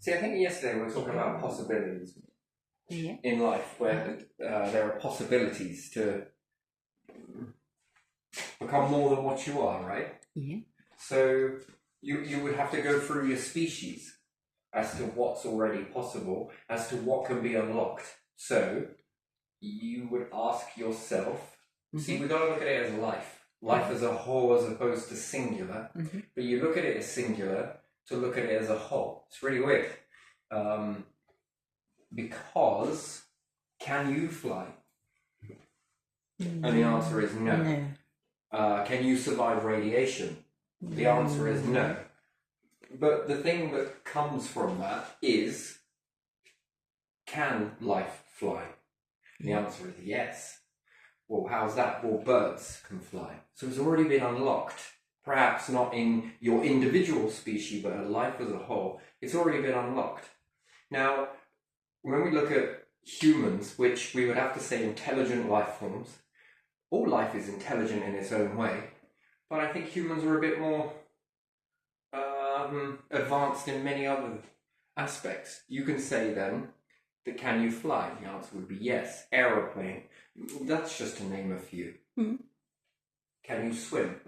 See, I think yesterday we were talking about possibilities in life, where there are possibilities to become more than what you are, right? Yeah. So you would have to go through your species as to what's already possible, as to what can be unlocked. So you would ask yourself, see, we've got to look at it as life as a whole as opposed to singular, but you look at it as singular to look at it as a whole. It's really weird. Because can you fly? And the answer is no. Can you survive radiation? The answer is no. But the thing that comes from that is, can life fly? The answer is yes. Well, how's that? Well, birds can fly. So it's already been unlocked. Perhaps not in your individual species, but life as a whole. It's already been unlocked. Now, when we look at humans, which we would have to say intelligent life forms, all life is intelligent in its own way, but I think humans are a bit more advanced in many other aspects. You can say then that can you fly? The answer would be yes. Aeroplane, that's just to name a few. Can you swim?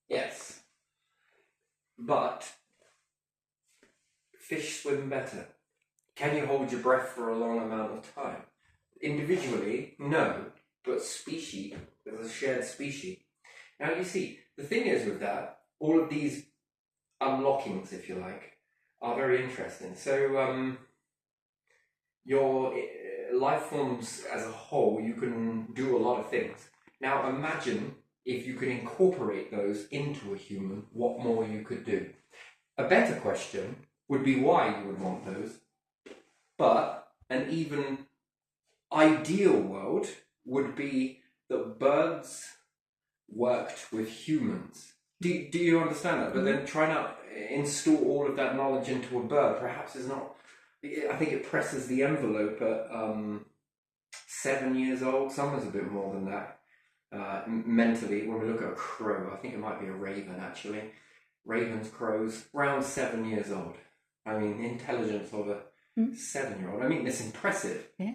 Yes. But fish swim better. Can you hold your breath for a long amount of time? Individually, no, but species, there's a shared species. Now you see, the thing is with that, all of these unlockings, if you like, are very interesting. So your life forms as a whole, you can do a lot of things. Now imagine if you could incorporate those into a human, what more you could do. A better question would be why you would want those. But an even ideal world would be that birds worked with humans. Do you understand that? But then trying to install all of that knowledge into a bird perhaps is not... I think it presses the envelope at 7 years old. Some is a bit more than that. Mentally, when we look at a crow, I think it might be a raven actually. Ravens, crows, around 7 years old. I mean, intelligence of a 7-year-old. I mean, it's impressive. Yeah.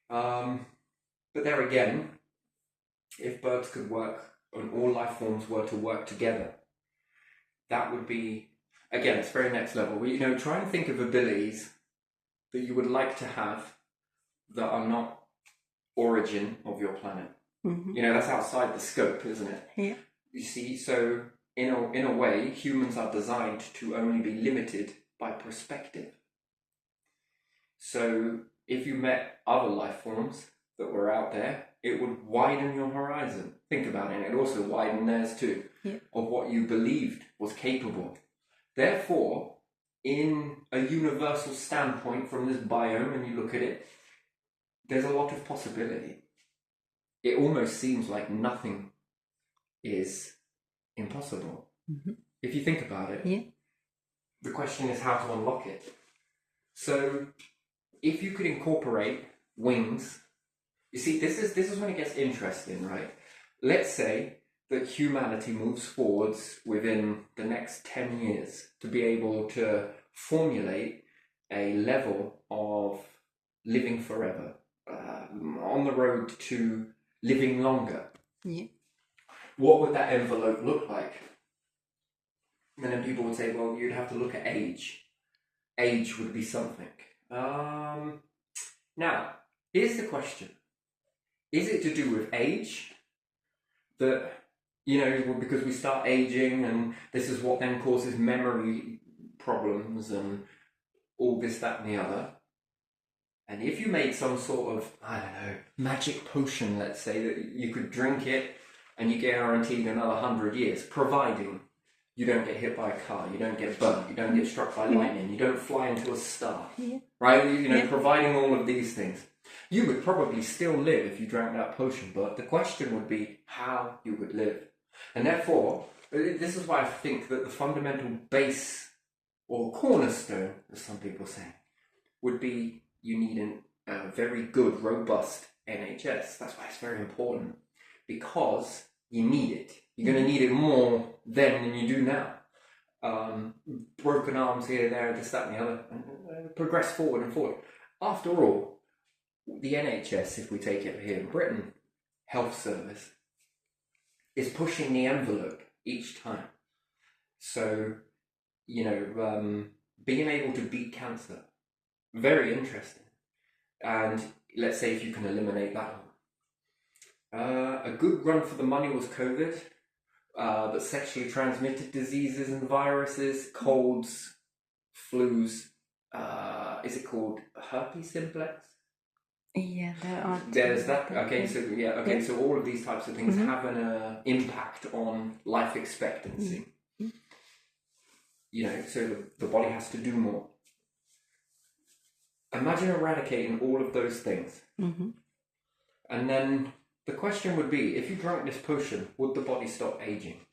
But there again, if birds could work and all life forms were to work together, that would be, again, it's very next level. Try and think of abilities that you would like to have that are not origin of your planet. That's outside the scope, isn't it? Yeah. You see, so in a way, humans are designed to only be limited by perspective. So if you met other life forms that were out there, it would widen your horizon. Think about it. It also widen theirs too, of what you believed was capable. Therefore, in a universal standpoint from this biome, and you look at it, there's a lot of possibility. It almost seems like nothing is impossible. If you think about it, the question is how to unlock it. So if you could incorporate wings, you see, this is when it gets interesting, right? Let's say that humanity moves forwards within the next 10 years to be able to formulate a level of living forever, on the road to living longer. Yeah. What would that envelope look like? And then people would say, well, you'd have to look at age. Age would be something. Now, here's the question. Is it to do with age? That, because we start aging and this is what then causes memory problems and all this, that and the other. And if you made some sort of, magic potion, let's say, that you could drink it and you get guaranteed another 100 years, providing you don't get hit by a car, you don't get burnt, you don't get struck by lightning, you don't fly into a star, right? Providing all of these things. You would probably still live if you drank that potion, but the question would be how you would live. And therefore, this is why I think that the fundamental base, or cornerstone, as some people say, would be you need a very good, robust NHS. That's why it's very important, because you need it. You're going to need it more then than you do now. broken arms here, there, this, that, and the other, and progress forward and forward. After all, the NHS, if we take it here in Britain, health service, is pushing the envelope each time. So, being able to beat cancer, very interesting. And let's say if you can eliminate that one. A good run for the money was COVID, but sexually transmitted diseases and viruses, colds, flus, is it called herpes simplex? Yeah, there are. There's that. Okay, so all of these types of things have an impact on life expectancy. So the body has to do more. Imagine eradicating all of those things. And then the question would be, if you drank this potion, would the body stop aging?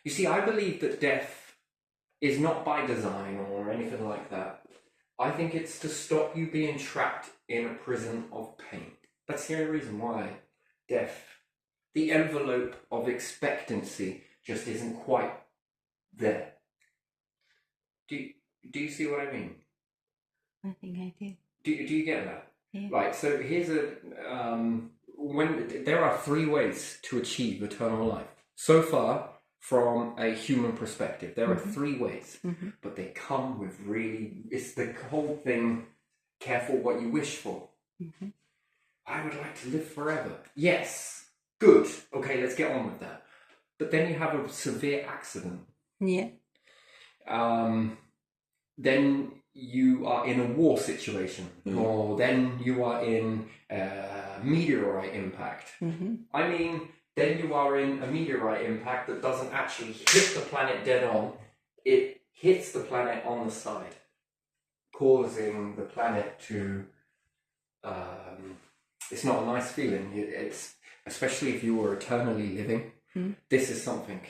You see, I believe that death is not by design or anything like that. I think it's to stop you being trapped in a prison of pain. That's the only reason why death, the envelope of expectancy, just isn't quite there. Do you see what I mean? I think I do. Do you get that? Yeah. Right, so here's when there are 3 ways to achieve eternal life. So far, from a human perspective, there are 3 ways, but they come with it's the whole thing, careful what you wish for. I would like to live forever. Yes, good. Okay, let's get on with that. But then you have a severe accident. Yeah. Then you are in a war situation, or then you are in a meteorite impact. I mean, then you are in a meteorite impact that doesn't actually hit the planet dead on. It hits the planet on the side, causing the planet to... it's not a nice feeling. It's especially if you were eternally living. This is something.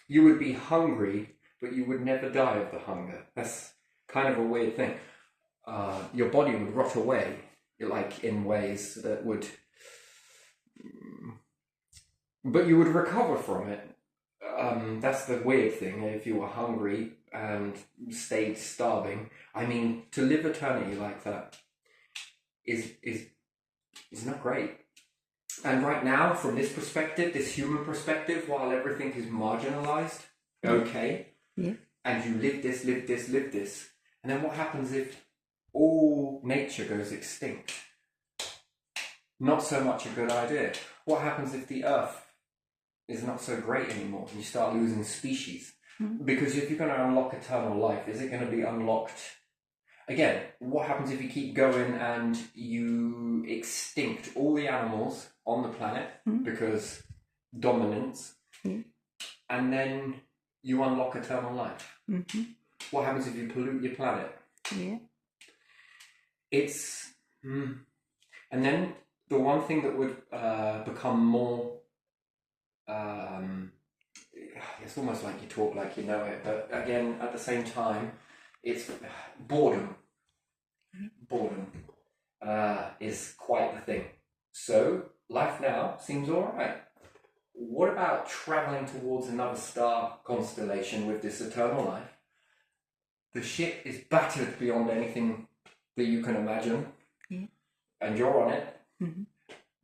You would be hungry, but you would never die of the hunger. That's kind of a weird thing. Your body would rot away, like in ways that would... But you would recover from it. That's the weird thing. If you were hungry and stayed starving, I mean, to live eternity like that is not great. And right now, from this perspective, this human perspective, while everything is marginalized, okay, and you live this, and then what happens if all nature goes extinct? Not so much a good idea. What happens if the earth is not so great anymore and you start losing species? Because if you're going to unlock eternal life, is it going to be unlocked? Again, what happens if you keep going and you extinct all the animals on the planet because dominance, and then you unlock eternal life? What happens if you pollute your planet? Yeah. It's... And then the one thing that would become more... it's almost like you talk like you know it, but again, at the same time, it's boredom. Boredom is quite the thing. So, life now seems alright. What about travelling towards another star constellation with this eternal life? The ship is battered beyond anything that you can imagine, and you're on it,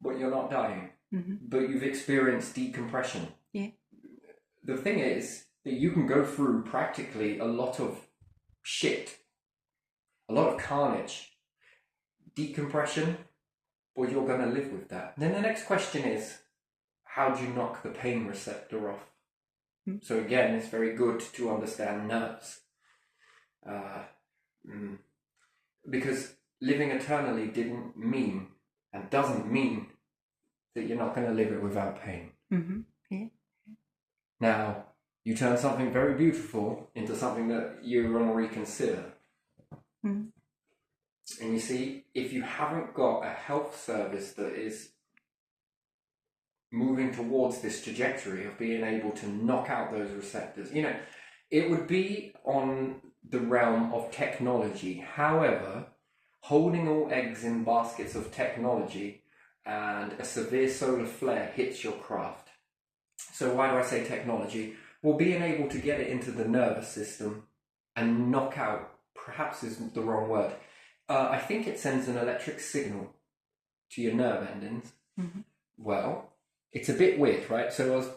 but you're not dying. But you've experienced decompression. Yeah. The thing is that you can go through practically a lot of shit, a lot of carnage, decompression, but you're going to live with that. Then the next question is, how do you knock the pain receptor off? So again, it's very good to understand nerves. Because living eternally didn't mean, and doesn't mean, that you're not going to live it without pain. Yeah. Now, you turn something very beautiful into something that you want to reconsider. And you see, if you haven't got a health service that is moving towards this trajectory of being able to knock out those receptors, it would be on the realm of technology. However, holding all eggs in baskets of technology and a severe solar flare hits your craft. So why do I say technology? Well, being able to get it into the nervous system and knock out, perhaps isn't the wrong word. I think it sends an electric signal to your nerve endings. Mm-hmm. Well, it's a bit weird, right? So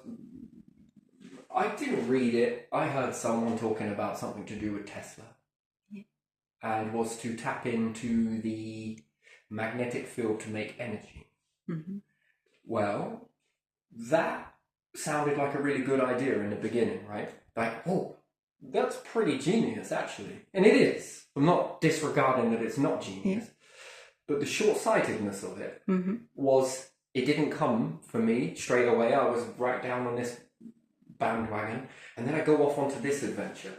I didn't read it. I heard someone talking about something to do with Tesla. Yeah. And was to tap into the magnetic field to make energy. Mm-hmm. Well, that sounded like a really good idea in the beginning, right? Like, oh, that's pretty genius, actually. And it is. I'm not disregarding that it's not genius. Yeah. But the short-sightedness of it Mm-hmm. was, it didn't come for me straight away. I was right down on this bandwagon. And then I go off onto this adventure.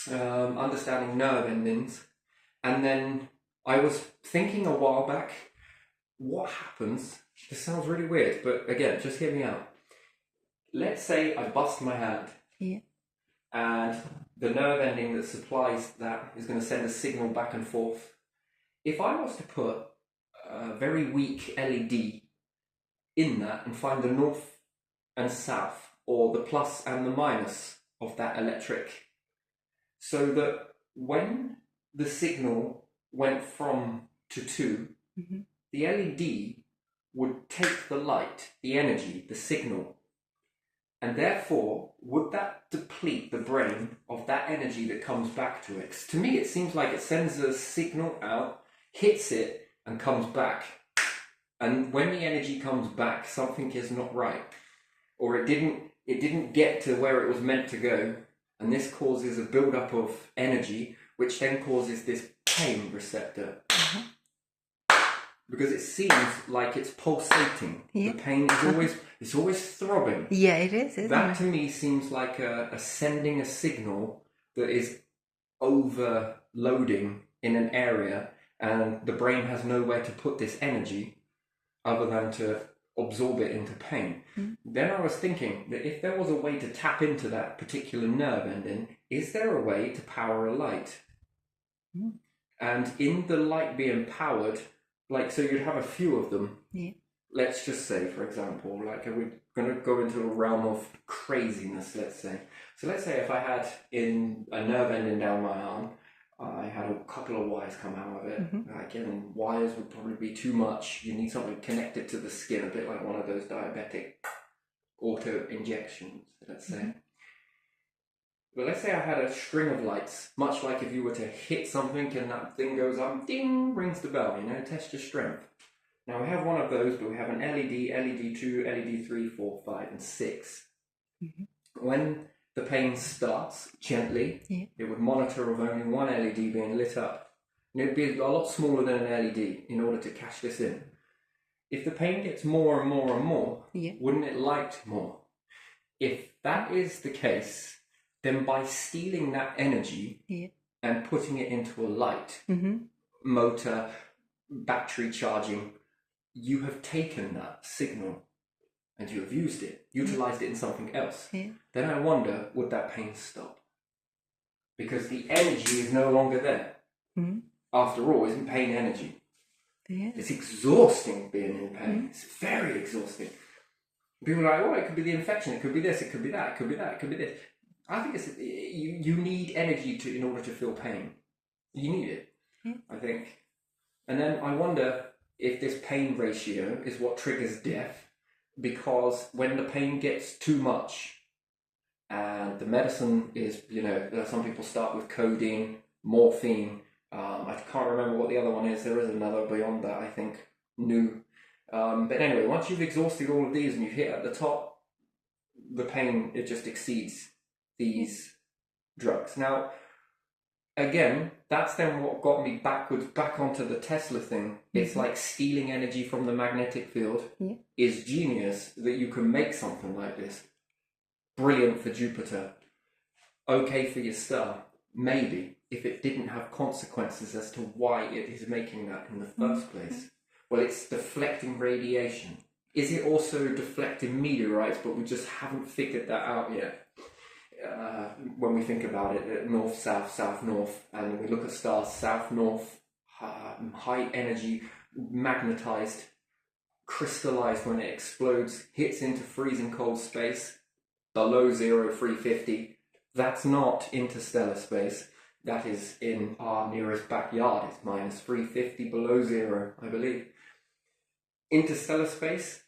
Understanding nerve endings. And then I was thinking a while back, what happens? This sounds really weird, but again, just hear me out. Let's say I bust my hand. Yeah. And the nerve ending that supplies that is going to send a signal back and forth. If I was to put a very weak LED in that and find the north and south, or the plus and the minus of that electric, so that when the signal went from to, Mm-hmm. the LED would take the light, the energy, the signal, and therefore would that deplete the brain of that energy that comes back to it? 'Cause to me, it seems like it sends a signal out, hits it, and comes back. And when the energy comes back, something is not right, or it didn't get to where it was meant to go, and this causes a build-up of energy, which then causes this pain receptor. Uh-huh. Because it seems like it's pulsating. Yeah. The pain is always throbbing. Yeah, it is, isn't That it? to me seems like a sending a signal that is overloading in an area, and the brain has nowhere to put this energy other than to absorb it into pain. Mm. Then I was thinking that if there was a way to tap into that particular nerve ending, is there a way to power a light? Mm. And in the light being powered, like, so you'd have a few of them. Yeah. Let's just say, for example, like, we're going to go into a realm of craziness, let's say. So let's say if I had in a nerve ending down my arm, I had a couple of wires come out of it. Mm-hmm. Again, wires would probably be too much. You need something connected to the skin, a bit like one of those diabetic auto injections, let's say. Mm-hmm. But let's say I had a string of lights, much like if you were to hit something and that thing goes up, ding, rings the bell, test your strength. Now we have one of those, but we have an LED, LED 2, LED 3, 4, 5, and 6. Mm-hmm. When the pain starts gently, Yeah. it would monitor of only one LED being lit up. And it would be a lot smaller than an LED in order to cash this in. If the pain gets more and more and more, Yeah. wouldn't it light more? If that is the case, then by stealing that energy Yeah. and putting it into a light, Mm-hmm. motor, battery charging, you have taken that signal and you have used it, utilized it in something else. Yeah. Then I wonder, would that pain stop? Because the energy is no longer there. Mm-hmm. After all, isn't pain energy? Yeah. It's exhausting being in pain. It's very exhausting. People are like, oh, it could be the infection, it could be this, it could be that, it could be that, it could be this. I think it's you need energy in order to feel pain. You need it, I think. And then I wonder if this pain ratio is what triggers death, because when the pain gets too much, and the medicine is, some people start with codeine, morphine. I can't remember what the other one is. There is another beyond that, I think, new. But anyway, once you've exhausted all of these and you've hit at the top, the pain, it just exceeds these drugs. Now, again, that's then what got me back onto the Tesla thing. It's like stealing energy from the magnetic field is genius, that you can make something like this. Brilliant for Jupiter. Okay for your star. Maybe, if it didn't have consequences as to why it is making that in the first place. Well, it's deflecting radiation. Is it also deflecting meteorites, but we just haven't figured that out yet? When we think about it, north, south, south, north, and we look at stars, south, north, high energy, magnetized, crystallized when it explodes, hits into freezing cold space, below 0, 350. That's not interstellar space. That is in our nearest backyard. It's minus 350 below 0, I believe. Interstellar space,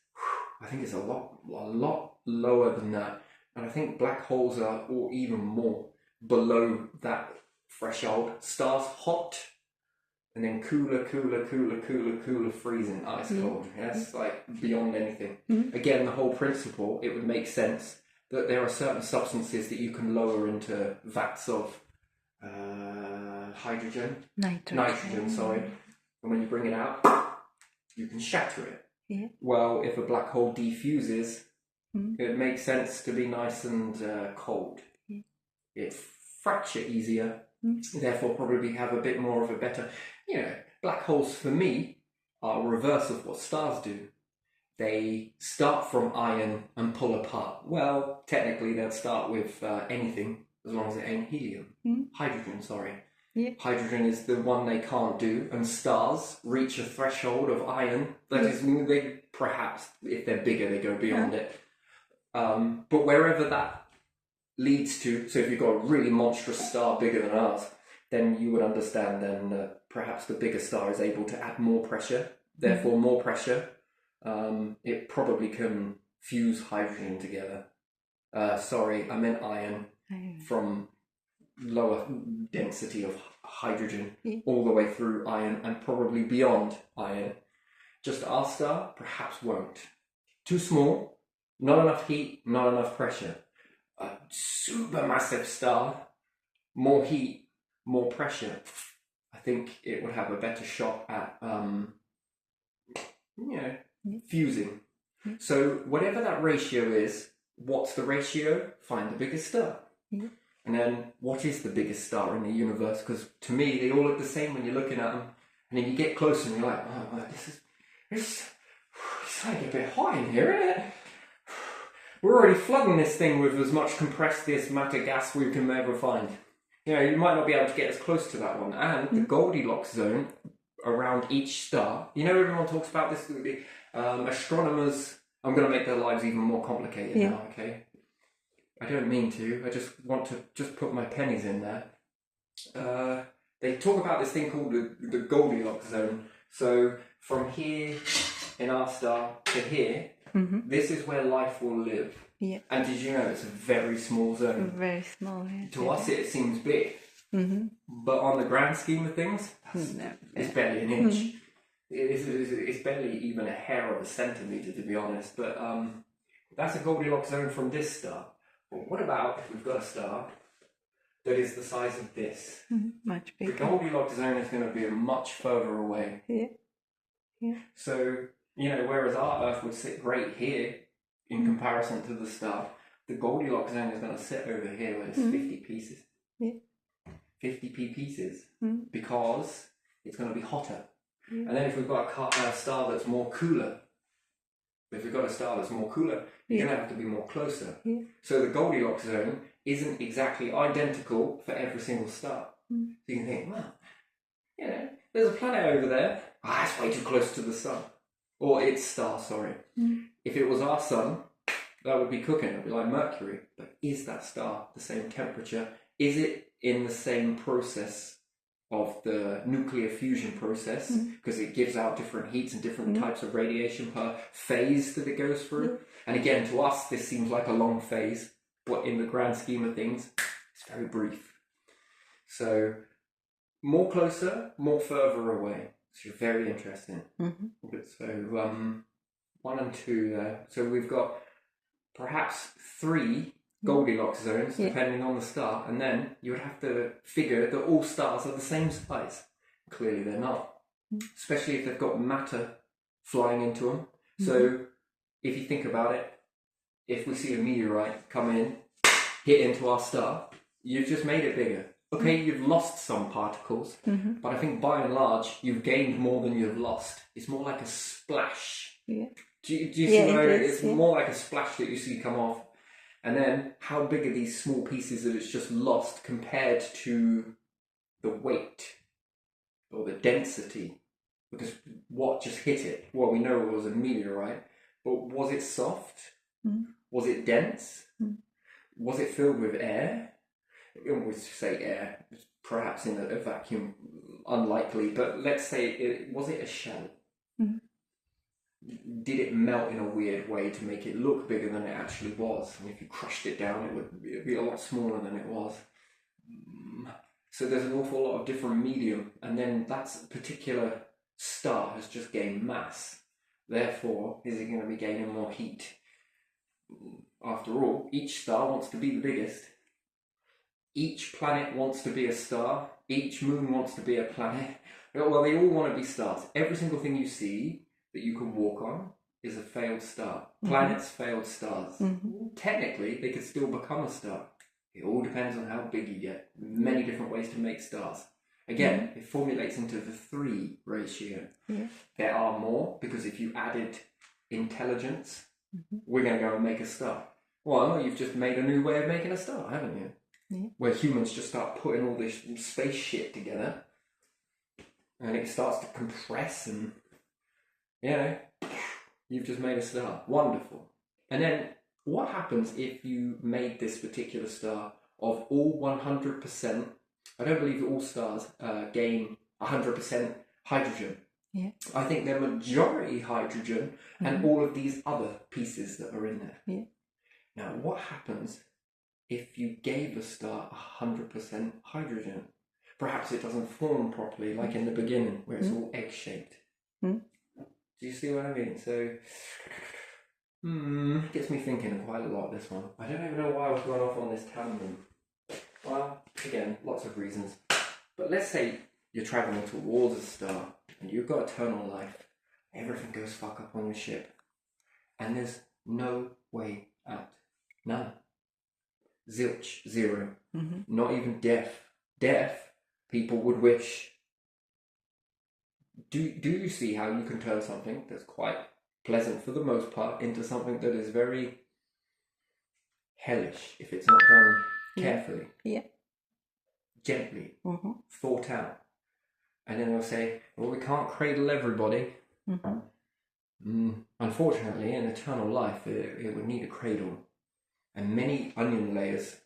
I think it's a lot lower than that. And I think black holes are or even more below that threshold. Stars hot, and then cooler, freezing, ice cold. That's like beyond anything. Again, the whole principle, it would make sense that there are certain substances that you can lower into vats of nitrogen, sorry. And when you bring it out, you can shatter it. Yeah. Well, if a black hole defuses, it makes sense to be nice and cold. Yeah. It fracture easier, therefore probably have a bit more of a better... black holes for me are reverse of what stars do. They start from iron and pull apart. Well, technically they'll start with anything, as long as it ain't helium. Hydrogen, sorry. Yeah. Hydrogen is the one they can't do, and stars reach a threshold of iron. That is, they perhaps, if they're bigger, they go beyond it. But wherever that leads to, so if you've got a really monstrous star bigger than ours, then you would understand then perhaps the bigger star is able to add more pressure. Therefore, more pressure, it probably can fuse hydrogen together. Sorry, I meant iron from lower density of hydrogen all the way through iron and probably beyond iron. Just our star perhaps won't. Too small, not enough heat, not enough pressure. A supermassive star, more heat, more pressure. I think it would have a better shot at fusing. So whatever that ratio is, what's the ratio? Find the biggest star. And then what is the biggest star in the universe? Because to me, they all look the same when you're looking at them. And then you get closer and you're like, oh, it's like a bit hot in here, isn't it? We're already flooding this thing with as much compressed this matter gas we can ever find. You might not be able to get as close to that one. And the Goldilocks zone around each star, everyone talks about this, astronomers, I'm going to make their lives even more complicated now, okay? I don't mean to, I just want to just put my pennies in there. They talk about this thing called the Goldilocks zone. So from here in our star to here, this is where life will live. Yeah. And did you know it's a very small zone? Very small, yeah. To us it seems big. But on the grand scheme of things, it's barely an inch. It's barely even a hair of a centimetre, to be honest. But that's a Goldilocks zone from this star. But what about if we've got a star that is the size of this? Much bigger. The Goldilocks zone is going to be much further away. Yeah. So, whereas our Earth would sit right here in comparison to the star, the Goldilocks zone is going to sit over here where there's 50 pieces. Yeah. 50p pieces. Because it's going to be hotter. And then if we've got a star that's more cooler, you're going to have to be more closer. So the Goldilocks zone isn't exactly identical for every single star. So you can think, well, there's a planet over there. It's way too close to the sun. Or its star, sorry. If it was our sun, that would be cooking. It would be like Mercury. But is that star the same temperature? Is it in the same process of the nuclear fusion process? Because it gives out different heats and different types of radiation per phase that it goes through. And again, to us, this seems like a long phase. But in the grand scheme of things, it's very brief. So, more closer, more further away. So very interesting. So 1 and 2 there. So we've got perhaps 3 Goldilocks zones, depending on the star, and then you would have to figure that all stars are the same size. Clearly they're not, especially if they've got matter flying into them. So if you think about it, if we see a meteorite come in, hit into our star, you've just made it bigger. Okay, you've lost some particles, but I think by and large, you've gained more than you've lost. It's more like a splash. Do you see where it's more like a splash that you see come off? And then, how big are these small pieces that it's just lost compared to the weight or the density? Because what just hit it? Well, we know it was a meteorite, but was it soft? Was it dense? Was it filled with air? We always say air, perhaps in a vacuum, unlikely, but let's say, was it a shell? Mhm. Did it melt in a weird way to make it look bigger than it actually was? And if you crushed it down, it would be a lot smaller than it was. So there's an awful lot of different medium, and then that particular star has just gained mass. Therefore, is it going to be gaining more heat? After all, each star wants to be the biggest. Each planet wants to be a star. Each moon wants to be a planet. Well, they all want to be stars. Every single thing you see that you can walk on is a failed star. Planets, failed stars. Technically, they could still become a star. It all depends on how big you get. Many different ways to make stars. Again, it formulates into the 3 ratio. There are more, because if you added intelligence, we're going to go and make a star. Well, you've just made a new way of making a star, haven't you? Where humans just start putting all this space shit together, and it starts to compress, and you've just made a star. Wonderful. And then what happens if you made this particular star of all 100%? I don't believe that all stars gain 100% hydrogen. I think they're majority hydrogen and all of these other pieces that are in there. Now, what happens if you gave a star 100% hydrogen? Perhaps it doesn't form properly, like in the beginning, where it's all egg-shaped. Do you see what I mean? So, gets me thinking quite a lot, this one. I don't even know why I was going off on this tangent. Well, again, lots of reasons. But let's say you're travelling towards a star, and you've got eternal life. Everything goes fuck up on your ship. And there's no way out. None. Zilch. Zero. Not even death. Death, people would wish. Do you see how you can turn something that's quite pleasant for the most part into something that is very hellish if it's not done carefully? Gently. Thought out. And then they'll say, well, we can't cradle everybody. Unfortunately, in eternal life, it would need a cradle and many onion layers.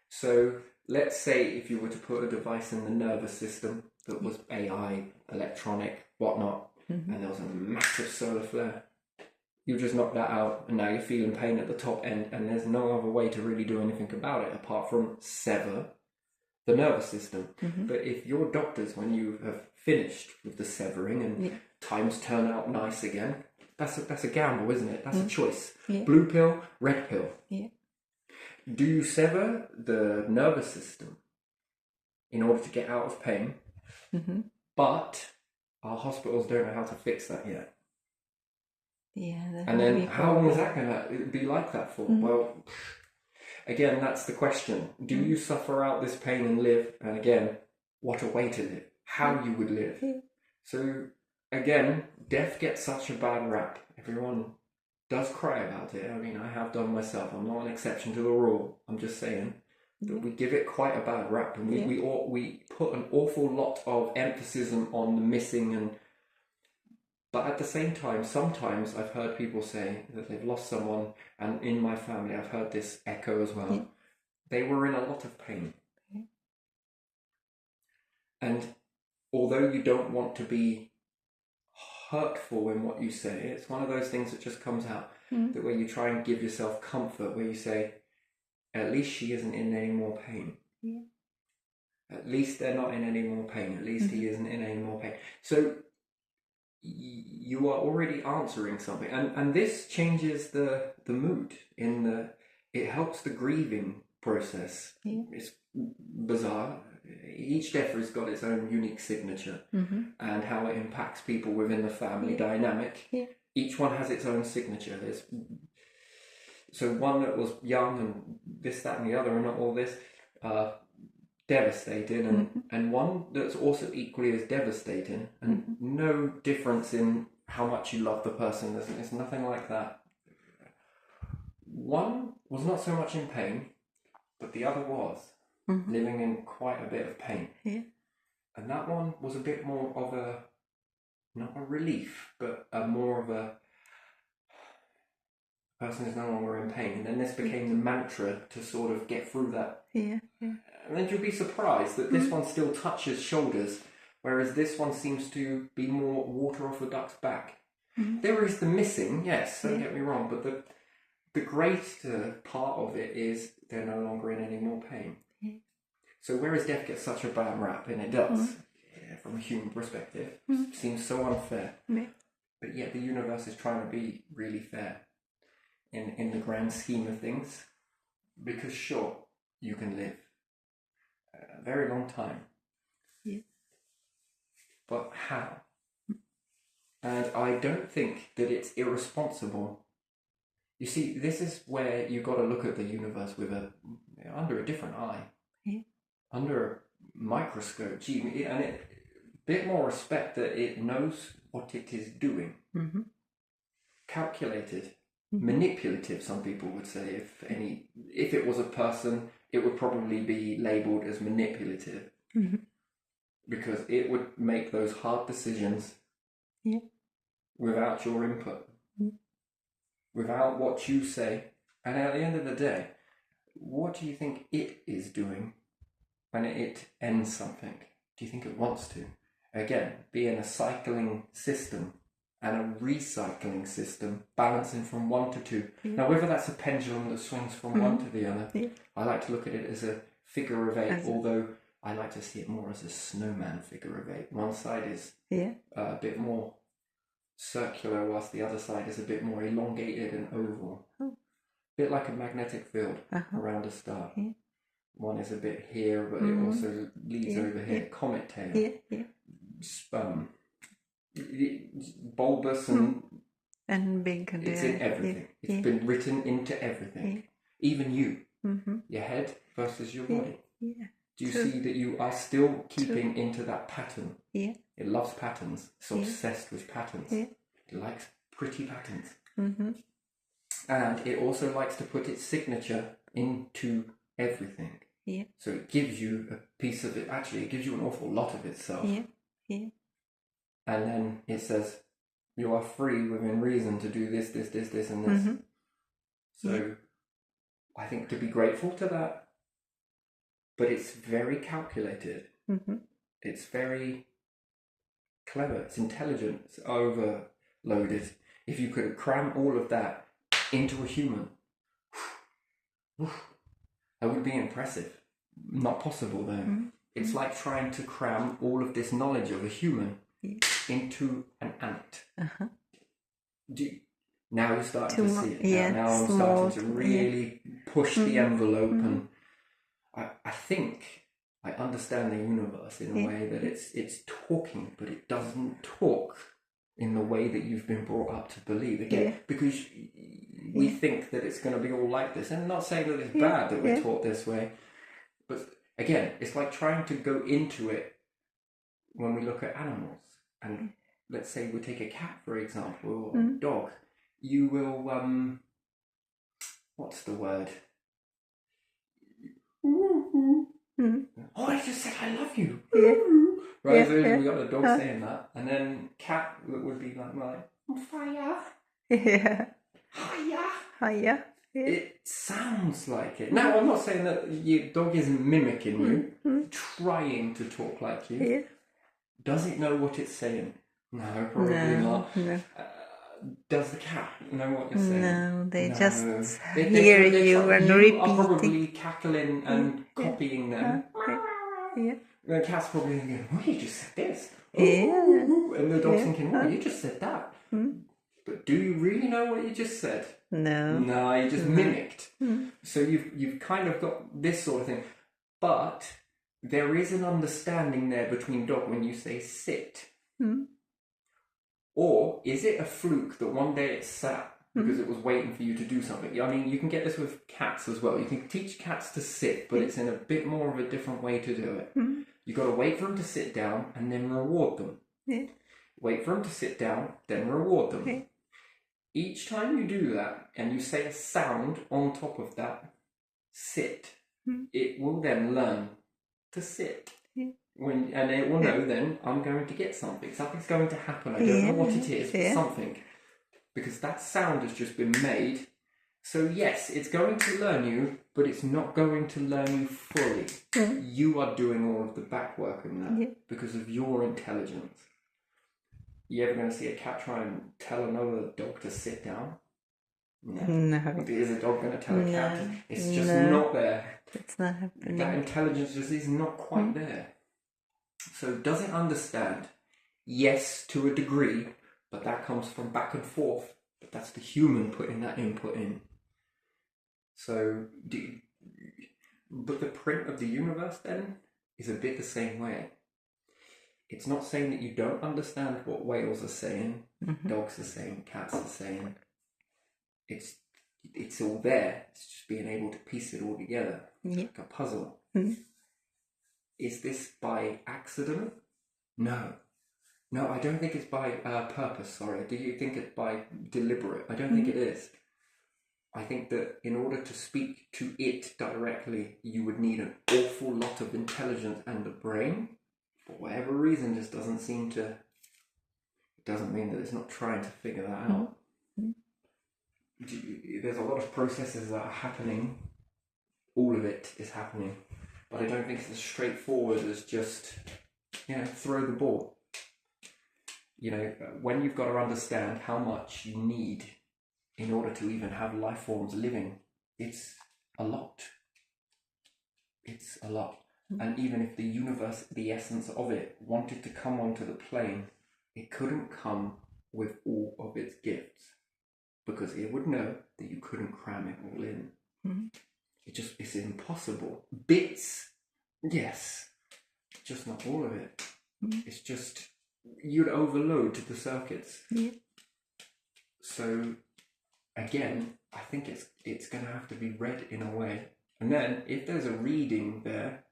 So let's say if you were to put a device in the nervous system that was AI, electronic, whatnot, and there was a massive solar flare, you just knock that out, and now you're feeling pain at the top end, and there's no other way to really do anything about it apart from sever the nervous system. But if your doctors, when you have finished with the severing and times turn out nice again, that's a gamble, isn't it? That's a choice. Blue pill, red pill. Do you sever the nervous system in order to get out of pain? But our hospitals don't know how to fix that yet. And then how long is that going to be like that for? Well, again, that's the question. Do you suffer out this pain and live? And again, what a way to live. How you would live. So, again, death gets such a bad rap. Everyone does cry about it. I mean, I have done myself. I'm not an exception to the rule. I'm just saying that we give it quite a bad rap. And we put an awful lot of emphasis on the missing. But at the same time, sometimes I've heard people say that they've lost someone, and in my family I've heard this echo as well. They were in a lot of pain. And although you don't want to be hurtful in what you say, it's one of those things that just comes out, that where you try and give yourself comfort, where you say, at least she isn't in any more pain. At least they're not in any more pain. At least he isn't in any more pain. So you are already answering something, and this changes the mood it helps the grieving process. It's bizarre. Each death has got its own unique signature, and how it impacts people within the family dynamic. Each one has its own signature. So one that was young and this, that and the other, and not all this, devastating, and one that's also equally as devastating, and no difference in how much you love the person. There's nothing like that. One was not so much in pain, but the other was living in quite a bit of pain. And that one was a bit more of not a relief, but more of a person is no longer in pain. And then this became the mantra to sort of get through that. Yeah. Yeah. And then you'll be surprised that this one still touches shoulders, whereas this one seems to be more water off a duck's back. There is the missing, yes, don't get me wrong, but the greater part of it is they're no longer in any more pain. Yeah. So whereas death gets such a bad rap, and it does, from a human perspective, seems so unfair. Yeah. But yet the universe is trying to be really fair in the grand scheme of things. Because sure, you can live a very long time. Yeah. But how? And I don't think that it's irresponsible. You see, this is where you've got to look at the universe with under a different eye. Yeah. Under a microscope. Gee, and a bit more respect that it knows what it is doing. Mm-hmm. Calculated. Manipulative, some people would say. If it was a person, it would probably be labelled as manipulative. Mm-hmm. Because it would make those hard decisions without your input, without what you say. And at the end of the day, what do you think it is doing when it ends something? Do you think it wants to? Again, being a cycling system and a recycling system, balancing from 1 to 2. Now, whether that's a pendulum that swings from one to the other, I like to look at it as a figure of 8, although I like to see it more as a snowman figure of 8. One side is a bit more circular, whilst the other side is a bit more elongated and oval. A bit like a magnetic field around a star. Yeah. One is a bit here, but it also leads over here. Comet tail. Bulbous and big. It's in everything. It's been written into everything. Even you. Your head versus your body. Yeah. Do you see that you are still keeping into that pattern? Yeah. It loves patterns. It's obsessed with patterns. Yeah. It likes pretty patterns. And it also likes to put its signature into everything. Yeah. So it gives you a piece of it. Actually, it gives you an awful lot of itself. Yeah. Yeah. And then it says, you are free within reason to do this, and this. So I think to be grateful to that. But it's very calculated. It's very clever. It's intelligent. It's overloaded. If you could cram all of that into a human, that would be impressive. Not possible, though. It's like trying to cram all of this knowledge of a human into an ant. Now you're starting to see it. Now I'm starting to really push the envelope and I think I understand the universe in a way that it's talking, but it doesn't talk in the way that you've been brought up to believe. Again, because we think that it's going to be all like this. And I'm not saying that it's bad that we're taught this way, but again, it's like trying to go into it when we look at animals. And let's say we take a cat, for example, or a dog. You will, what's the word? Oh, I just said I love you. Right, so we got the dog saying that, and then cat would be like fire. Yeah. Hiya. Hiya. Yeah. It sounds like it. Now, I'm not saying that your dog isn't mimicking you, trying to talk like you. Yeah. Does it know what it's saying? No, probably not. No. Does the cat know what you're saying? No, they just hear you and repeat. You are probably cackling and copying them. Yeah. The cat's probably thinking, oh, you just said this. Yeah. And the dog's thinking, oh, you just said that. But do you really know what you just said? No. No, you just mimicked. So you've kind of got this sort of thing. But there is an understanding there between dog when you say sit. Or is it a fluke that one day it sat because it was waiting for you to do something? I mean, you can get this with cats as well. You can teach cats to sit, but it's in a bit more of a different way to do it. You've got to wait for them to sit down and then reward them. Wait for them to sit down, then reward them. Each time you do that and you say a sound on top of that, sit, it will then learn to sit. And it will know then, I'm going to get something. Something's going to happen. I don't know what it is, but something. Because that sound has just been made So yes, it's going to learn you, but it's not going to learn you fully. You are doing all of the back work in that because of your intelligence. You ever going to see a cat try and tell another dog to sit down? No. Is a dog going to tell a cat to? It's just not there. It's not happening. That intelligence just is not quite there. So does it understand? Yes, to a degree, but that comes from back and forth. But that's the human putting that input in. So, but the print of the universe then is a bit the same way. It's not saying that you don't understand what whales are saying, dogs are saying, cats are saying. It's all there. It's just being able to piece it all together like a puzzle. Is this by accident? No, I don't think it's by purpose. Sorry, do you think it's by deliberate? I don't think it is. I think that in order to speak to it directly, you would need an awful lot of intelligence, and the brain, for whatever reason, just doesn't seem to. It doesn't mean that it's not trying to figure that out. There's a lot of processes that are happening. All of it is happening, but I don't think it's as straightforward as just, throw the ball. When you've got to understand how much you need in order to even have life forms living, it's a lot. It's a lot. And even if the universe, the essence of it, wanted to come onto the plane, it couldn't come with all of its gifts, because it would know that you couldn't cram it all in. It's impossible. Bits, yes, just not all of it. It's just, you'd overload the circuits. So again, I think it's going to have to be read in a way. And then, if there's a reading there,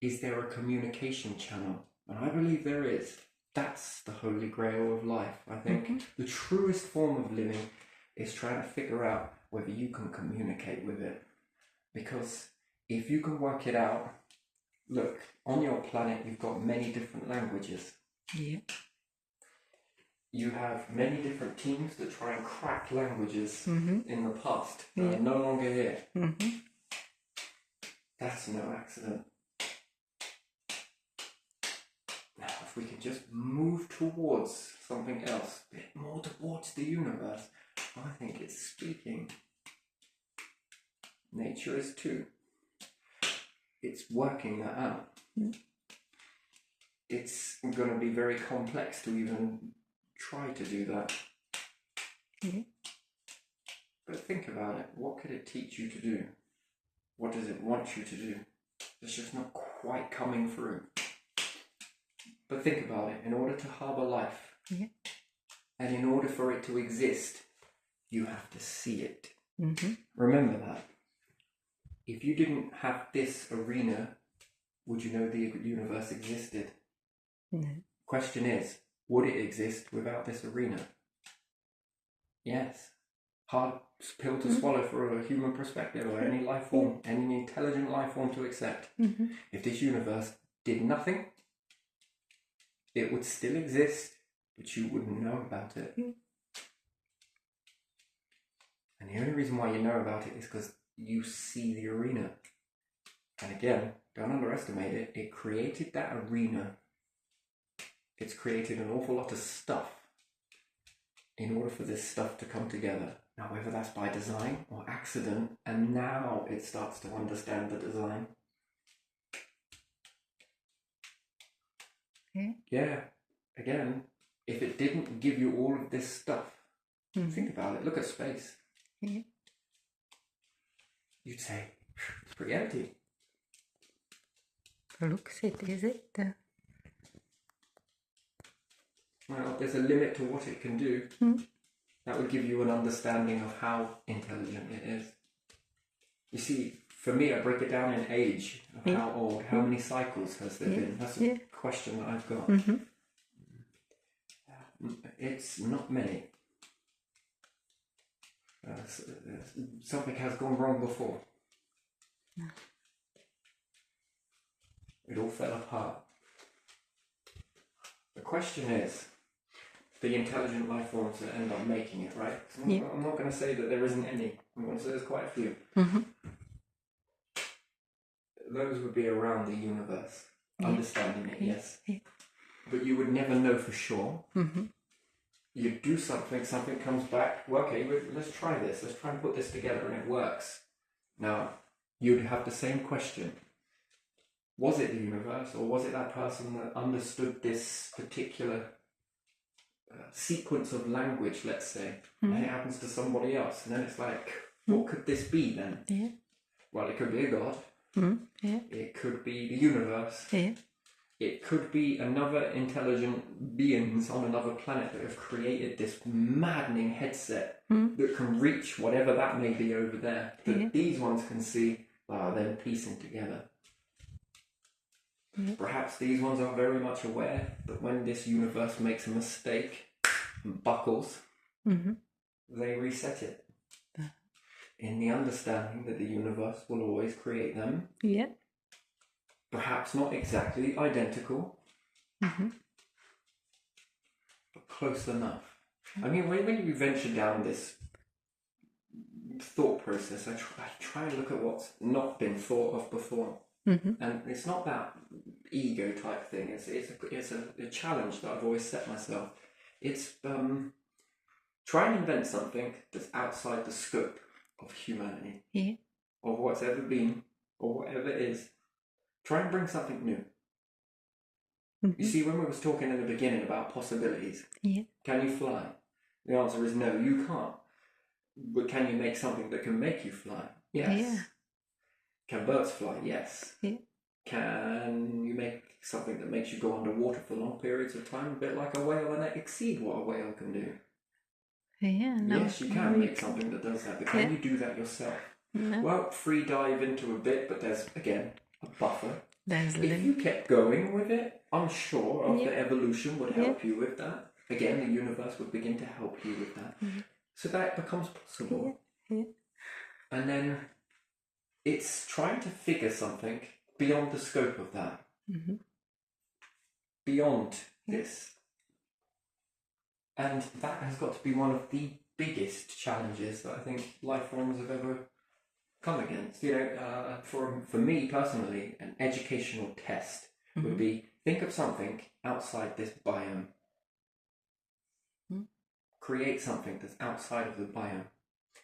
is there a communication channel? And I believe there is. That's the holy grail of life. I think the truest form of living is trying to figure out whether you can communicate with it. Because if you can work it out, look, on your planet you've got many different languages. You have many different teams that try and crack languages in the past that are no longer here. That's no accident. Now, if we can just move towards something else, a bit more towards the universe, I think it's speaking. Nature is too. It's working that out. It's going to be very complex to even try to do that. But think about it. What could it teach you to do? What does it want you to do? It's just not quite coming through. But think about it. In order to harbour life, and in order for it to exist, you have to see it. Remember that. If you didn't have this arena, would you know the universe existed? Question is, would it exist without this arena? Yes. Hard pill to swallow for a human perspective, or any life form, any intelligent life form to accept. If this universe did nothing, it would still exist, but you wouldn't know about it. And the only reason why you know about it is because you see the arena. And again, don't underestimate it. It created that arena. It's created an awful lot of stuff in order for this stuff to come together. Now, whether that's by design or accident, and now it starts to understand the design. Yeah. Again, if it didn't give you all of this stuff, think about it. Look at space. You'd say, it's pretty empty. Looks it, is it? Well, there's a limit to what it can do. That would give you an understanding of how intelligent it is. You see, for me, I break it down in age of how old, how many cycles has there been? That's a question that I've got. It's not many. Something has gone wrong before. It all fell apart. The question is, the intelligent life forms that end up making it, right? Yeah. I'm not going to say that there isn't any. I'm going to say there's quite a few. Mm-hmm. Those would be around the universe, Yeah. understanding it, yes. Yeah. But you would never know for sure. Mm-hmm. You do something comes back. Well, okay, let's try this. Let's try and put this together, and it works. Now, you'd have the same question. Was it the universe, or was it that person that understood this particular sequence of language, let's say, and it happens to somebody else? And then it's like, what could this be then? Yeah. Well, it could be a god. Yeah. It could be the universe. Yeah. It could be another intelligent beings on another planet that have created this maddening headset that can reach whatever that may be over there, that these ones can see, then piecing together. Perhaps these ones are very much aware that when this universe makes a mistake and buckles, they reset it. In the understanding that the universe will always create them. Yeah. Perhaps not exactly identical, but close enough. I mean, when you venture down this thought process, I try and look at what's not been thought of before. And it's not that ego type thing. It's a challenge that I've always set myself. It's try and invent something that's outside the scope of humanity, of what's ever been, or whatever it is. Try and bring something new. You see, when we was talking in the beginning about possibilities, can you fly? The answer is no, you can't. But can you make something that can make you fly? Yes. Yeah. Can birds fly? Yes. Yeah. Can you make something that makes you go underwater for long periods of time, a bit like a whale, and exceed what a whale can do? Yeah. No. Yes, you can make something that does that, but can you do that yourself? No. Well, free dive into a bit, but there's, again, a buffer. There's If you kept going with it, I'm sure of the evolution would help you with that. Again, the universe would begin to help you with that. So that becomes possible. And then it's trying to figure something beyond the scope of that. Beyond this. And that has got to be one of the biggest challenges that I think life forms have ever come against. You know, for me personally, an educational test would be, think of something outside this biome. Create something that's outside of the biome.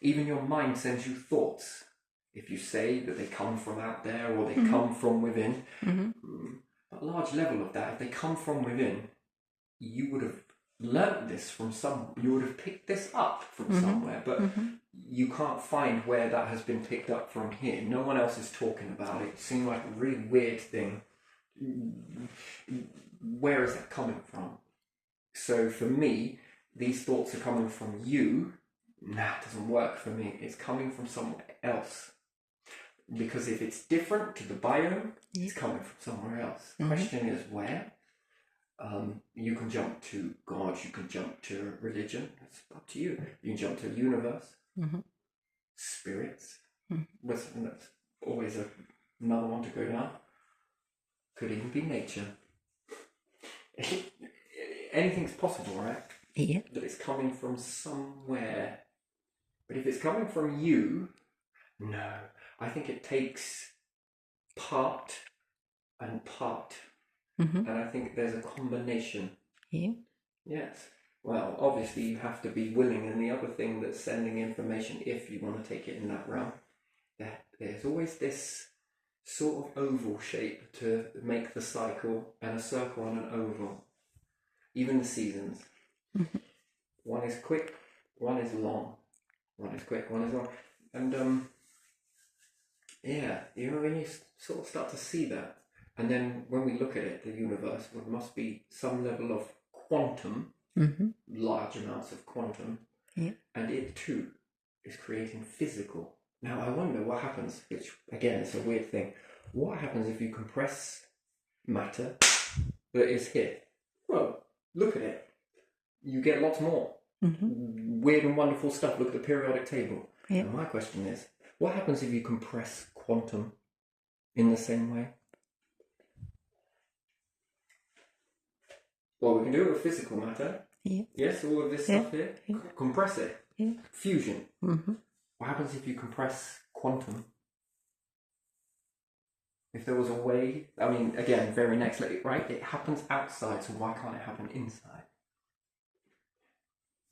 Even your mind sends you thoughts. If you say that they come from out there or they come from within, a large level of that, if they come from within, you would have learnt this from you would have picked this up from somewhere, but you can't find where that has been picked up from here. No one else is talking about it. It seemed like a really weird thing. Where is that coming from? So for me, these thoughts are coming from you. Nah, it doesn't work for me. It's coming from somewhere else. Because if it's different to the biome, it's coming from somewhere else. The question is where? You can jump to God, you can jump to religion, it's up to you. You can jump to the universe, spirits, that's always another one to go down. Could even be nature. Anything's possible, right? Yeah. But it's coming from somewhere. But if it's coming from you, no. I think it takes part and part. And I think there's a combination. Yeah. Yes. Well, obviously you have to be willing, and the other thing that's sending information, if you want to take it in that realm, that there's always this sort of oval shape to make the cycle, and a circle and an oval. Even the seasons. One is quick, one is long. One is quick, one is long. And yeah, you know, when you sort of start to see that, and then when we look at it, the universe, there must be some level of quantum, large amounts of quantum, and it too is creating physical. Now I wonder what happens, which again is a weird thing. What happens if you compress matter that is here? Well, look at it. You get lots more weird and wonderful stuff. Look at the periodic table. And my question is, what happens if you compress quantum in the same way? Well, we can do it with physical matter. Yeah. Yes, all of this Yeah. stuff here. Yeah. Compress it. Yeah. Fusion. Mm-hmm. What happens if you compress quantum? If there was a way, I mean, again, very next, right? It happens outside, so why can't it happen inside?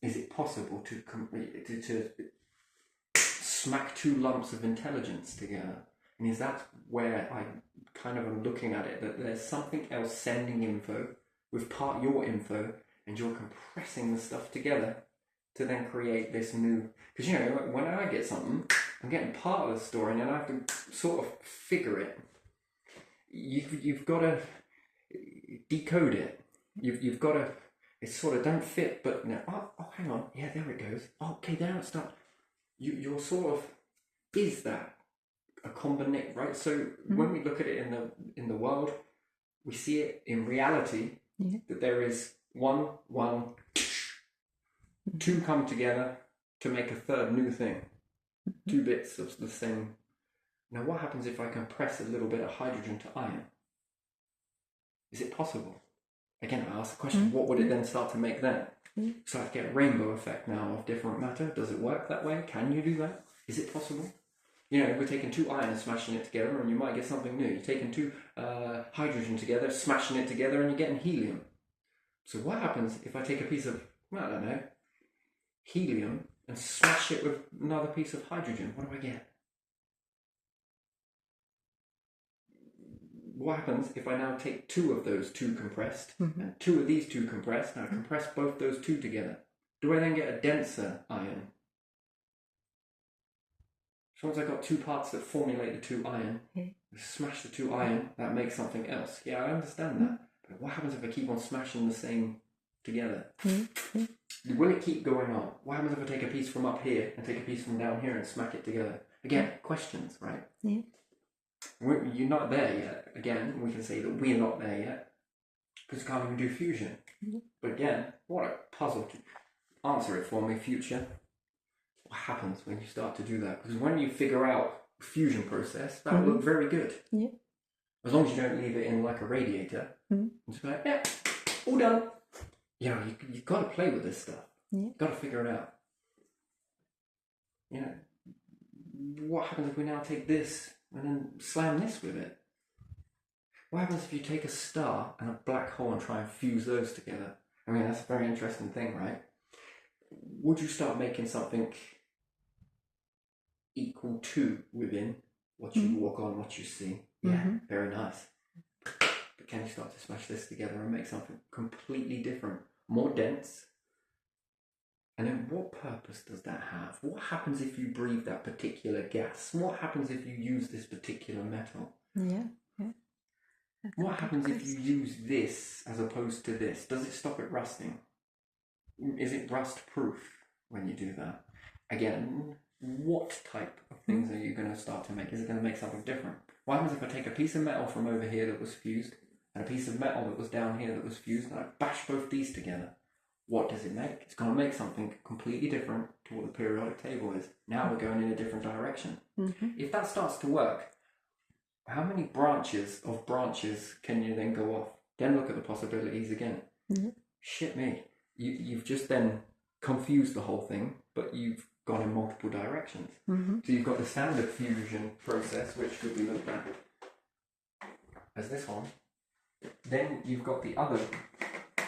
Is it possible to smack two lumps of intelligence together? And is that where I kind of am looking at it, that there's something else sending info with part your info, and you're compressing the stuff together to then create this new... Because, you know, when I get something, I'm getting part of the story, and then I have to sort of figure it. You've got to decode it. You've got to... It sort of don't fit, but no. Oh, hang on. Yeah, there it goes. Okay, there it starts. You're sort of... Is that a combination, right? So when we look at it in the world, we see it in reality, that there is one, two come together to make a third new thing. Two bits of the same. Now, what happens if I compress a little bit of hydrogen to iron? Is it possible? Again, I ask the question, what would it then start to make then? So I get a rainbow effect now of different matter. Does it work that way? Can you do that? Is it possible? You know, we're taking two iron and smashing it together, and you might get something new. You're taking two hydrogen together, smashing it together, and you're getting helium. So what happens if I take a piece of, well, I don't know, helium and smash it with another piece of hydrogen? What do I get? What happens if I now take two of those two compressed, and two of these two compressed, and I compress both those two together? Do I then get a denser iron? So once I've got two parts that formulate the two iron, smash the two iron, that makes something else. Yeah, I understand that. But what happens if I keep on smashing the same together? Will it keep going on? What happens if I take a piece from up here and take a piece from down here and smack it together? Again, questions, right? Yeah. You're not there yet. Again, we can say that we're not there yet because we can't even do fusion. But again, what a puzzle to answer it for me, future. What happens when you start to do that? Because when you figure out the fusion process, that will look very good. Yeah. As long as you don't leave it in like a radiator. It's like, yeah, all done. You know, you've got to play with this stuff. You've got to figure it out. You know, what happens if we now take this and then slam this with it? What happens if you take a star and a black hole and try and fuse those together? I mean, that's a very interesting thing, right? Would you start making something equal to within what you walk on, what you see? Yeah, very nice. But can you start to smash this together and make something completely different, more dense? And then what purpose does that have? What happens if you breathe that particular gas? What happens if you use this particular metal? Yeah. What happens if you use this as opposed to this? Does it stop it rusting? Is it rust proof when you do that? Again, what type of things are you going to start to make? Is it going to make something different? What happens if I take a piece of metal from over here that was fused and a piece of metal that was down here that was fused, and I bash both these together? What does it make? It's going to make something completely different to what the periodic table is. Now we're going in a different direction. If that starts to work, how many branches can you then go off? Then look at the possibilities again. Shit me. You've just then confused the whole thing, but you've gone in multiple directions. So you've got the standard fusion process, which could be looked at as this one. Then you've got the other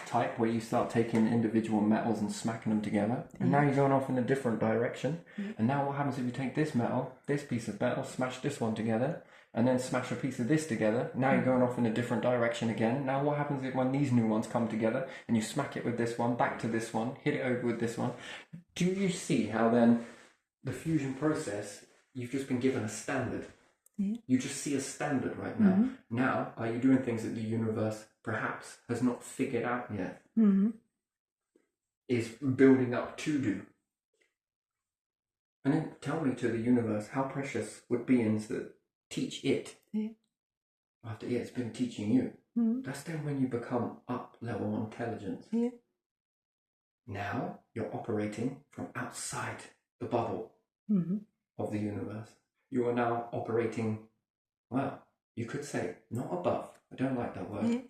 type where you start taking individual metals and smacking them together, and now you're going off in a different direction. And now what happens if you take this metal, this piece of metal, smash this one together, and then smash a piece of this together? Now you're going off in a different direction again. Now what happens if when these new ones come together and you smack it with this one, back to this one, hit it over with this one? Do you see how then the fusion process, you've just been given a standard? You just see a standard right now. Now, are you doing things that the universe perhaps has not figured out yet? Is building up to do? And then tell me, to the universe, how precious would beings that teach it after it's been teaching you? That's then when you become up level intelligence. Now you're operating from outside the bubble of the universe. You are now operating, well, you could say not above. I don't like that word.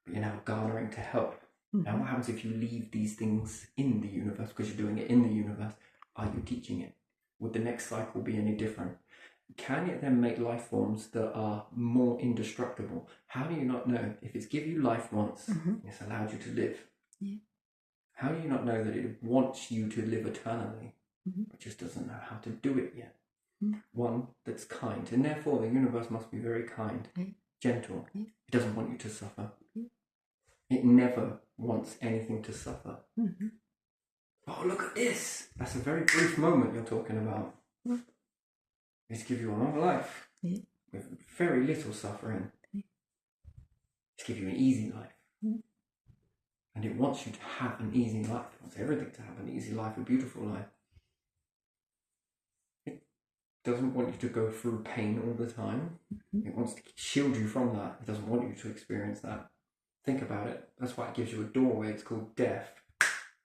But you're now garnering to help Now, what happens if you leave these things in the universe because you're doing it in the universe? Are you teaching it? Would the next cycle be any different? Can it then make life forms that are more indestructible? How do you not know? If it's give you life once, it's allowed you to live. Yeah. How do you not know that it wants you to live eternally, but just doesn't know how to do it yet? One that's kind, and therefore the universe must be very kind, gentle. It doesn't want you to suffer. It never wants anything to suffer. Oh, look at this! That's a very brief moment you're talking about. It's give you a long life with very little suffering. It's give you an easy life. And it wants you to have an easy life. It wants everything to have an easy life, a beautiful life. It doesn't want you to go through pain all the time. It wants to shield you from that. It doesn't want you to experience that. Think about it. That's why it gives you a doorway. It's called death.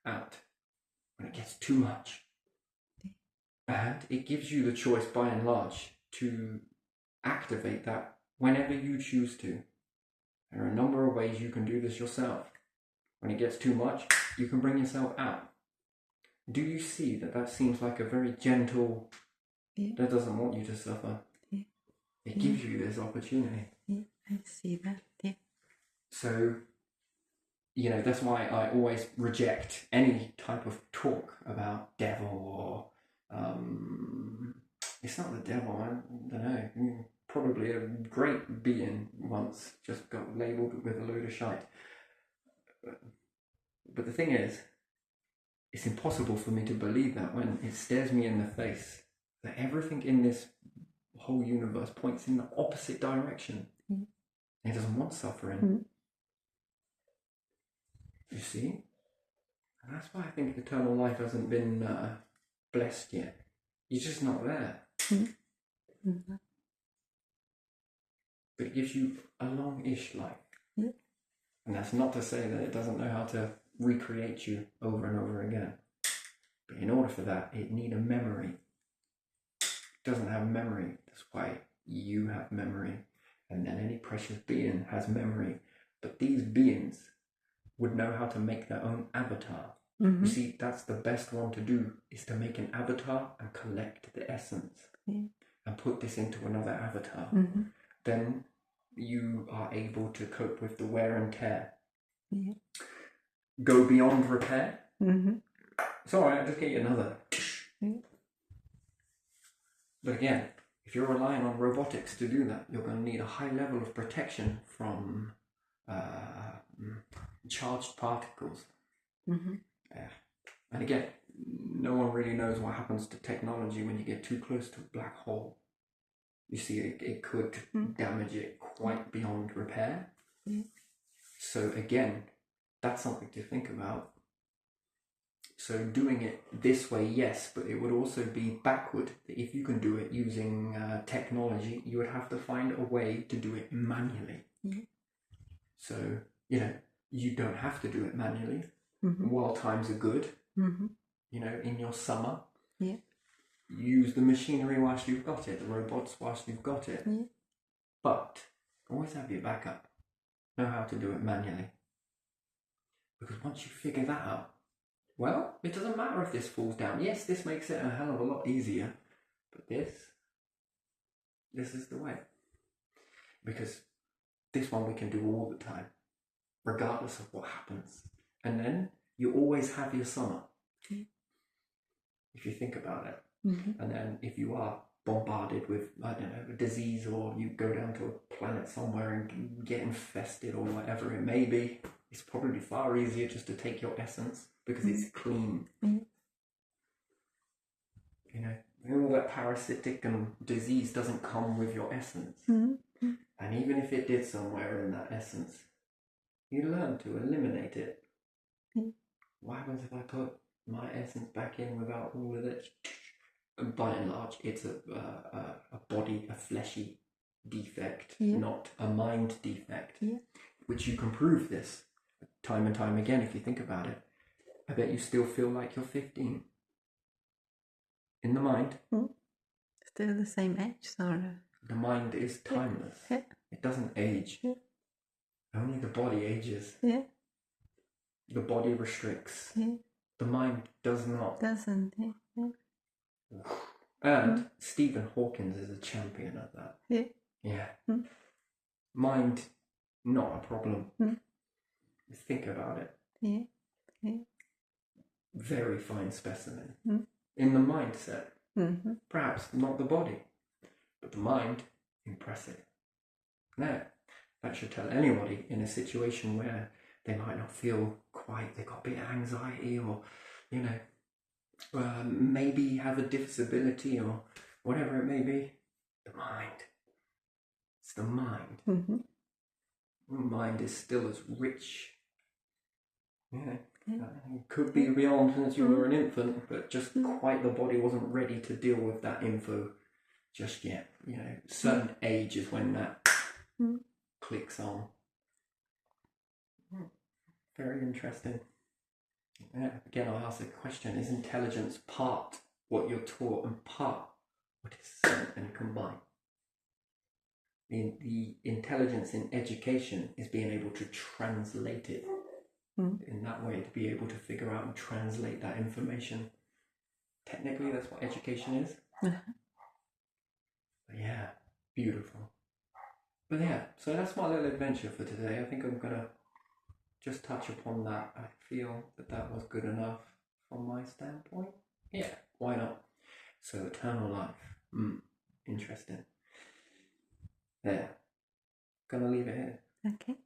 Out. When it gets too much. And it gives you the choice, by and large, to activate that whenever you choose to. There are a number of ways you can do this yourself. When it gets too much, you can bring yourself out. Do you see that that seems like a very gentle, that doesn't want you to suffer? It gives you this opportunity. I see that. So, that's why I always reject any type of talk about devil or, it's not the devil, I don't know. Probably a great being once just got labelled with a load of shite. But the thing is, it's impossible for me to believe that when it stares me in the face that everything in this whole universe points in the opposite direction. It doesn't want suffering. You see? And that's why I think eternal life hasn't been blessed yet. You're just not there. But it gives you a long-ish life. And that's not to say that it doesn't know how to recreate you over and over again. But in order for that, it needs a memory. It doesn't have memory. That's why you have memory. And then any precious being has memory. But these beings would know how to make their own avatar. You see, that's the best one to do, is to make an avatar and collect the essence and put this into another avatar. Then you are able to cope with the wear and tear. Go beyond repair. It's all right, I'll just get you another. But again, if you're relying on robotics to do that, you're going to need a high level of protection from charged particles. And again, no one really knows what happens to technology when you get too close to a black hole. You see, it could damage it quite beyond repair. So again, that's something to think about. So doing it this way, yes, but it would also be backward. If you can do it using technology, you would have to find a way to do it manually. So, you don't have to do it manually while times are good. In your summer. Use the machinery whilst you've got it, the robots whilst you've got it. But always have your backup. Know how to do it manually. Because once you figure that out, well, it doesn't matter if this falls down. Yes, this makes it a hell of a lot easier. But this is the way. Because this one we can do all the time, regardless of what happens. And then you always have your summer. If you think about it. And then if you are bombarded with, I don't know, a disease, or you go down to a planet somewhere and get infested or whatever it may be, it's probably far easier just to take your essence because it's clean. All that parasitic and disease doesn't come with your essence. And even if it did somewhere in that essence, you learn to eliminate it. What happens if I put my essence back in without all of it? By and large, it's a body, a fleshy defect, not a mind defect, which you can prove this time and time again if you think about it. I bet you still feel like you're 15. In the mind. Still the same age, sort of. The mind is timeless. It doesn't age. Only the body ages. The body restricts. Yeah. The mind does not. Doesn't it? Yeah. And Stephen Hawkins is a champion of that. Yeah. Yeah. Mm. Mind, not a problem. Mm. Think about it. Yeah. Yeah. Very fine specimen. Mm. In the mindset, Mm-hmm. perhaps not the body, but the mind, impressive. Now, that should tell anybody in a situation where they might not feel quite, they've got a bit of anxiety or, you know, maybe have a disability or whatever it may be. The mind. It's the mind. Mm-hmm. The mind is still as rich. Yeah. Yeah. It could be beyond since you were an infant, but just quite the body wasn't ready to deal with that info just yet. You know, certain age is when that clicks on. Very interesting. Yeah. Again, I'll ask the question, is intelligence part what you're taught and part what is said and combined? The intelligence in education is being able to translate it in that way, to be able to figure out and translate that information. Technically, that's what education is. But yeah, beautiful. But yeah, so that's my little adventure for today. I think I'm going to just touch upon that. I feel that that was good enough from my standpoint. Yeah, why not? So eternal life. Interesting. There. Gonna leave it here. Okay.